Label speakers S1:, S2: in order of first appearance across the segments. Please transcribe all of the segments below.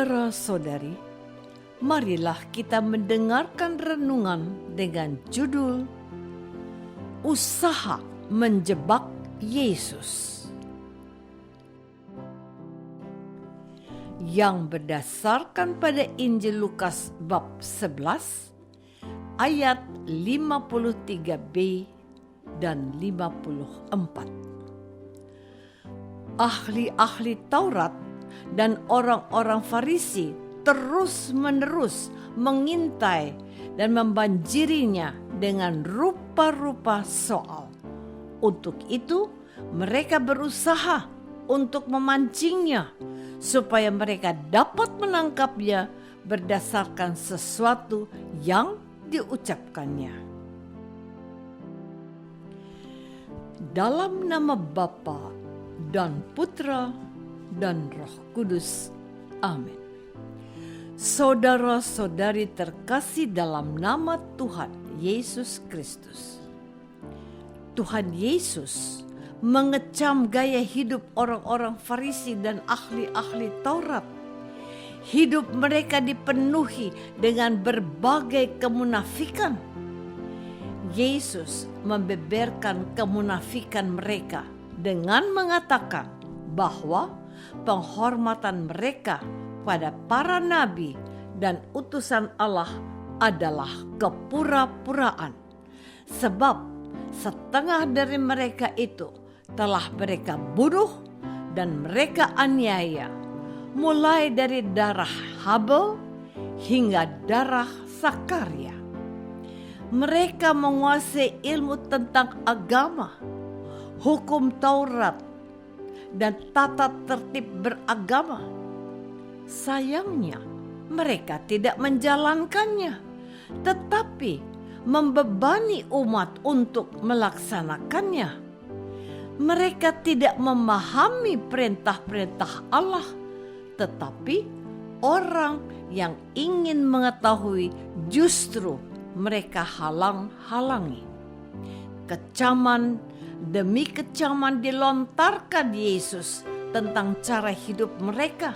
S1: Saudara-saudari, marilah kita mendengarkan renungan dengan judul Usaha Menjebak Yesus, yang berdasarkan pada Injil Lukas bab 11 ayat 53b dan 54. Ahli-ahli Taurat dan orang-orang Farisi terus-menerus mengintai dan membanjirinya dengan rupa-rupa soal. Untuk itu, mereka berusaha untuk memancingnya supaya mereka dapat menangkapnya berdasarkan sesuatu yang diucapkannya. Dalam nama Bapa dan Putra dan Roh Kudus. Amin. Saudara-saudari terkasih dalam nama Tuhan Yesus Kristus. Tuhan Yesus mengecam gaya hidup orang-orang Farisi dan ahli-ahli Taurat. Hidup mereka dipenuhi dengan berbagai kemunafikan. Yesus membeberkan kemunafikan mereka dengan mengatakan bahwa penghormatan mereka pada para nabi dan utusan Allah adalah kepura-puraan. Sebab setengah dari mereka itu telah mereka bunuh dan mereka aniaya, mulai dari darah Habel hingga darah Sakaria. Mereka menguasai ilmu tentang agama, hukum Taurat, dan tata tertib beragama. Sayangnya, mereka tidak menjalankannya, tetapi membebani umat untuk melaksanakannya. Mereka tidak memahami perintah-perintah Allah, tetapi orang yang ingin mengetahui justru mereka halang-halangi. Kecaman demi kecaman dilontarkan Yesus tentang cara hidup mereka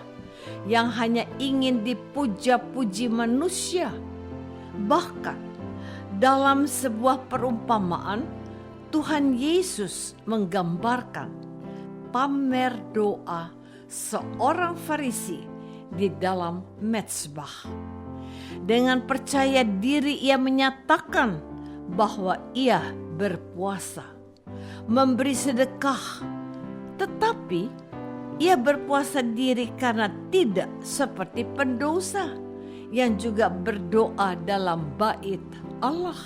S1: yang hanya ingin dipuja-puji manusia. Bahkan dalam sebuah perumpamaan, Tuhan Yesus menggambarkan pamer doa seorang Farisi di dalam mezbah. Dengan percaya diri ia menyatakan bahwa ia berpuasa, memberi sedekah, tetapi ia berpuasa diri karena tidak seperti pendosa yang juga berdoa dalam bait Allah.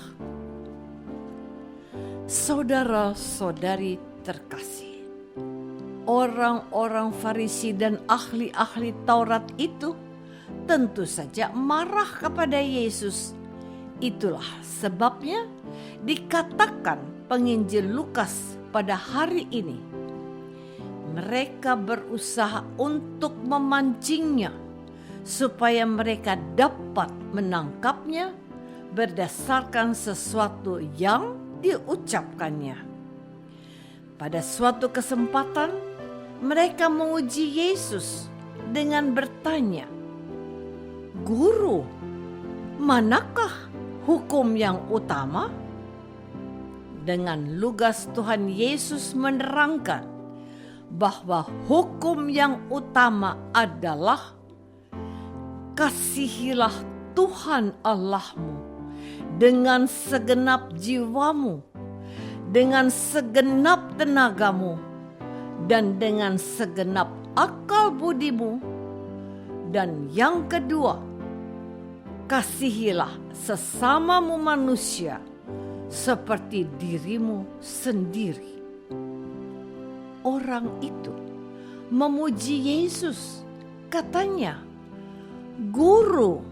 S1: Saudara-saudari terkasih, orang-orang Farisi dan ahli-ahli Taurat itu tentu saja marah kepada Yesus. Itulah sebabnya dikatakan penginjil Lukas pada hari ini, mereka berusaha untuk memancingnya supaya mereka dapat menangkapnya berdasarkan sesuatu yang diucapkannya. Pada suatu kesempatan, mereka menguji Yesus dengan bertanya, "Guru, manakah hukum yang utama?" Dengan lugas Tuhan Yesus menerangkan bahwa hukum yang utama adalah kasihilah Tuhan Allahmu dengan segenap jiwamu, dengan segenap tenagamu, dan dengan segenap akal budimu. Dan yang kedua, kasihilah sesamamu manusia seperti dirimu sendiri. Orang itu memuji Yesus, katanya, "Guru,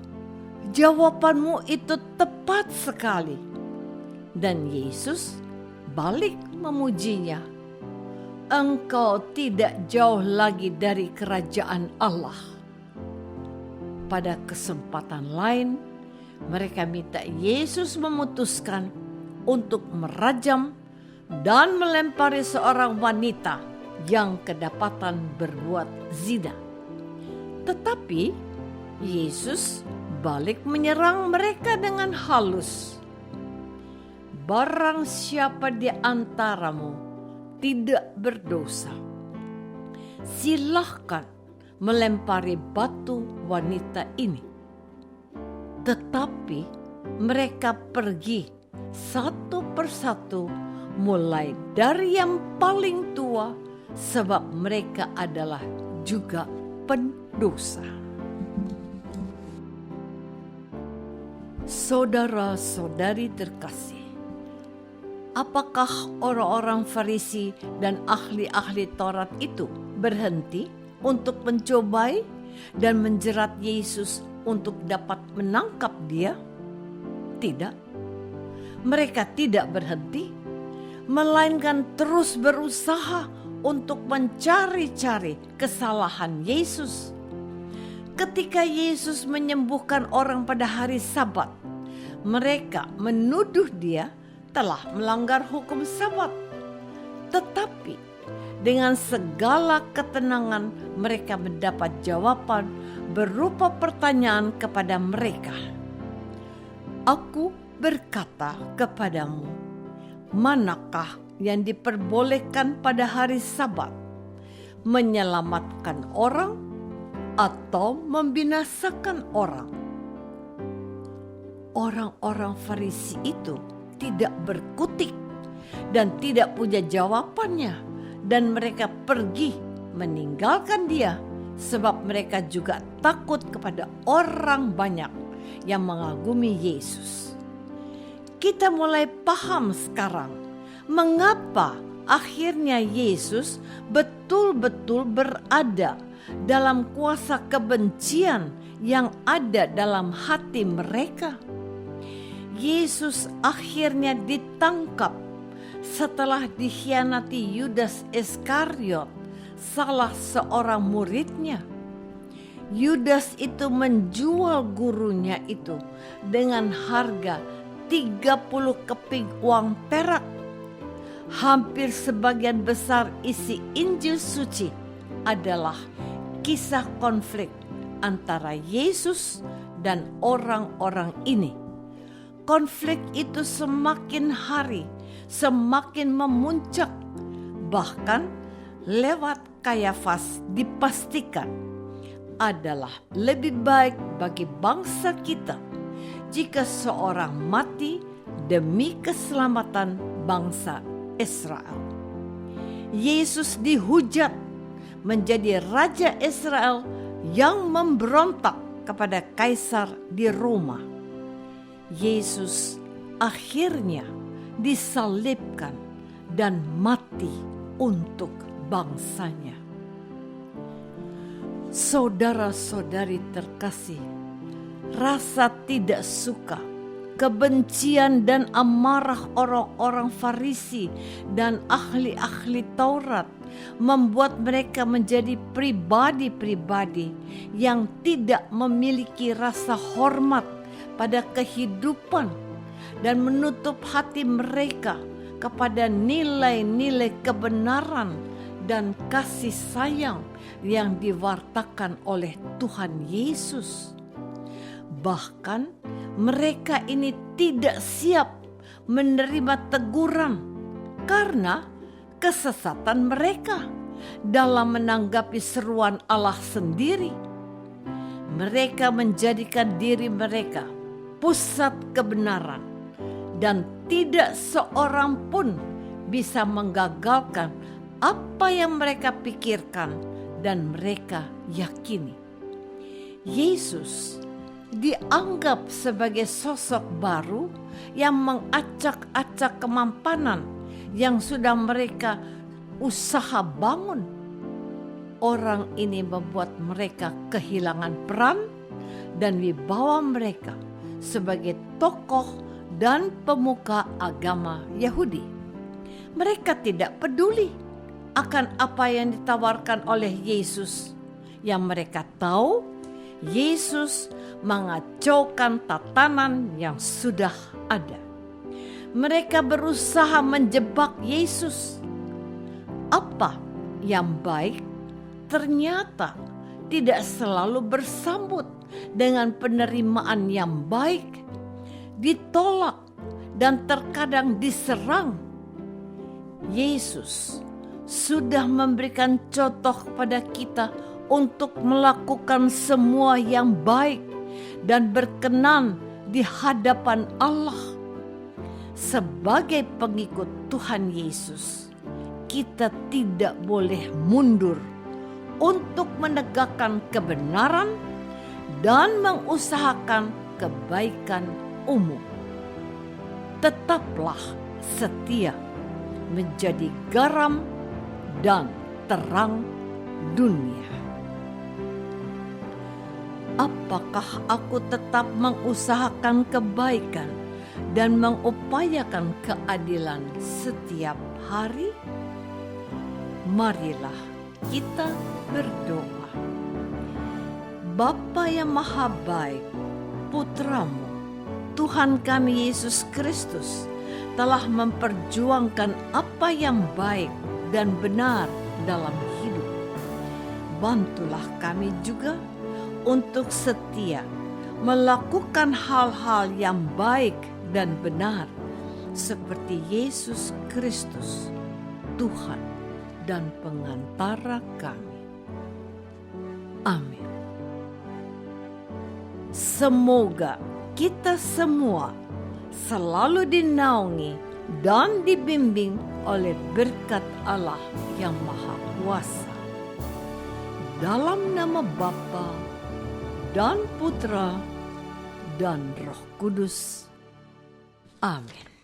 S1: jawabanmu itu tepat sekali." Dan Yesus balik memujinya, "Engkau tidak jauh lagi dari kerajaan Allah." Pada kesempatan lain, mereka minta Yesus memutuskan untuk merajam dan melempari seorang wanita yang kedapatan berbuat zina. Tetapi Yesus balik menyerang mereka dengan halus. Barang siapa di antaramu tidak berdosa, silahkan melempari batu wanita ini. Tetapi mereka pergi satu persatu, mulai dari yang paling tua, sebab mereka adalah juga pendosa. Saudara-saudari terkasih, apakah orang-orang Farisi dan ahli-ahli Taurat itu berhenti untuk mencobai dan menjerat Yesus untuk dapat menangkap dia? Tidak. Mereka tidak berhenti, melainkan terus berusaha untuk mencari-cari kesalahan Yesus. Ketika Yesus menyembuhkan orang pada hari Sabat, mereka menuduh dia telah melanggar hukum Sabat. Tetapi dengan segala ketenangan mereka mendapat jawaban berupa pertanyaan kepada mereka. Aku berkata kepadamu, manakah yang diperbolehkan pada hari Sabat? Menyelamatkan orang atau membinasakan orang? Orang-orang Farisi itu tidak berkutik dan tidak punya jawabannya, dan mereka pergi meninggalkan dia sebab mereka juga takut kepada orang banyak yang mengagumi Yesus. Kita mulai paham sekarang mengapa akhirnya Yesus betul-betul berada dalam kuasa kebencian yang ada dalam hati mereka. Yesus akhirnya ditangkap setelah dikhianati Yudas Iskariot, salah seorang muridnya. Yudas itu menjual gurunya itu dengan harga 30 keping uang perak. Hampir sebagian besar isi Injil suci adalah kisah konflik antara Yesus dan orang-orang ini. Konflik itu semakin hari semakin memuncak, bahkan lewat Kayafas dipastikan adalah lebih baik bagi bangsa kita jika seorang mati demi keselamatan bangsa Israel. Yesus dihujat menjadi Raja Israel yang memberontak kepada Kaisar di Roma. Yesus akhirnya disalibkan dan mati untuk bangsanya. Saudara-saudari terkasih, rasa tidak suka, kebencian dan amarah orang-orang Farisi dan ahli-ahli Taurat membuat mereka menjadi pribadi-pribadi yang tidak memiliki rasa hormat pada kehidupan dan menutup hati mereka kepada nilai-nilai kebenaran dan kasih sayang yang diwartakan oleh Tuhan Yesus. Bahkan mereka ini tidak siap menerima teguran karena kesesatan mereka dalam menanggapi seruan Allah sendiri. Mereka menjadikan diri mereka pusat kebenaran, dan tidak seorang pun bisa menggagalkan apa yang mereka pikirkan dan mereka yakini. Yesus dianggap sebagai sosok baru yang mengacak-acak kemampanan yang sudah mereka usaha bangun. Orang ini membuat mereka kehilangan peran dan wibawa mereka sebagai tokoh dan pemuka agama Yahudi. Mereka tidak peduli akan apa yang ditawarkan oleh Yesus. Yang mereka tahu, Yesus mengacaukan tatanan yang sudah ada. Mereka berusaha menjebak Yesus. Apa yang baik ternyata tidak selalu bersambut dengan penerimaan yang baik, ditolak dan terkadang diserang, Yesus sudah memberikan contoh kepada kita untuk melakukan semua yang baik dan berkenan di hadapan Allah. Sebagai pengikut Tuhan Yesus, kita tidak boleh mundur untuk menegakkan kebenaran dan mengusahakan kebaikan umum. Tetaplah setia menjadi garam dan terang dunia. Apakah aku tetap mengusahakan kebaikan dan mengupayakan keadilan setiap hari? Marilah kita berdoa. Bapa yang Maha Baik, Putramu, Tuhan kami Yesus Kristus telah memperjuangkan apa yang baik dan benar dalam hidup. Bantulah kami juga untuk setia melakukan hal-hal yang baik dan benar seperti Yesus Kristus, Tuhan dan pengantara kami. Amin. Semoga kita semua selalu dinaungi dan dibimbing oleh berkat Allah yang Maha Kuasa. Dalam nama Bapa dan Putra dan Roh Kudus. Amin.